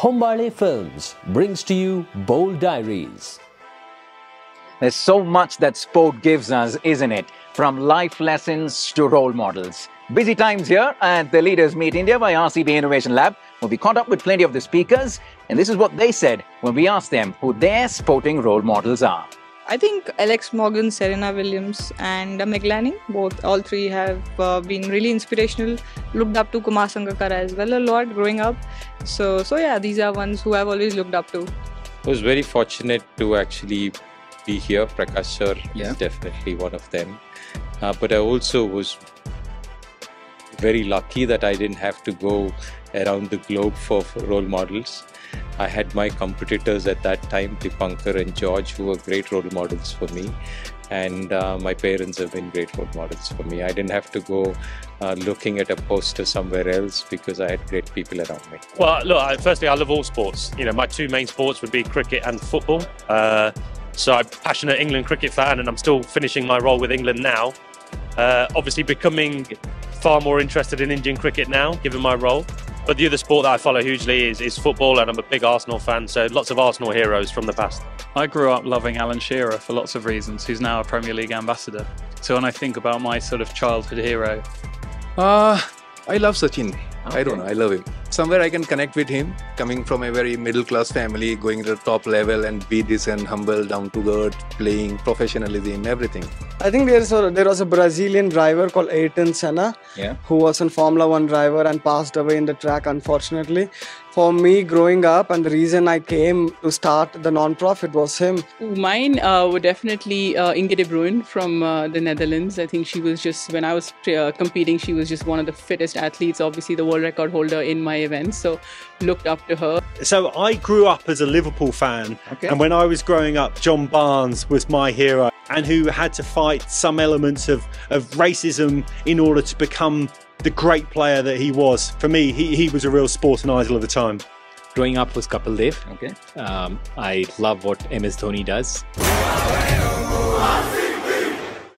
𝒓𝒚 Films brings to you Bold Diaries. There's so much that sport gives us, isn't it? From life lessons to role models. Busy times here at the Leaders Meet India by RCB Innovation Lab, where we caught up with plenty of the speakers, and this is what they said when we asked them who their sporting role models are. I think Alex Morgan, Serena Williams and Meg Lanning, all three have been really inspirational. Looked up to 𝒓𝒐𝒍𝒅 as well a lot growing up. So yeah, these are ones who I've always looked up to. I was very fortunate to actually be here. Prakash sir is definitely one of them. But I also was very lucky that I didn't have to go around the globe for role models. I had my competitors at that time, Dipankar and George, who were great role models for me. And my parents have been great role models for me. I didn't have to go looking at a poster somewhere else because I had great people around me. Well, look, firstly, I love all sports. You know, my two main sports would be cricket and football. So I'm a passionate England cricket fan, and I'm still finishing my role with England now. Obviously becoming far more interested in Indian cricket now, given my role. But the other sport that I follow hugely is football, and I'm a big Arsenal fan, so lots of Arsenal heroes from the past. I grew up loving Alan Shearer for lots of reasons, who's now a Premier League ambassador. So when I think about my sort of childhood hero... I love Sachin. Okay. I don't know, I love him. Somewhere I can connect with him, coming from a very middle-class family, going to the top level and be decent, humble, down to earth, playing, professionalism, everything. I think there was a Brazilian driver called Ayrton Senna, who was a Formula 1 driver and passed away in the track, unfortunately. For me, growing up, and the reason I came to start the non-profit was him. Mine were definitely Inge de Bruyne from the Netherlands. I think she was just, when I was competing, she was just one of the fittest athletes, obviously the world record holder in my events, so looked up to her. So I grew up as a Liverpool fan, and when I was growing up, John Barnes was my hero, and who had to fight some elements of racism in order to become the great player that he was. For me, he was a real sporting idol of the time. Growing up was Kapil Dev. I love what MS Dhoni does.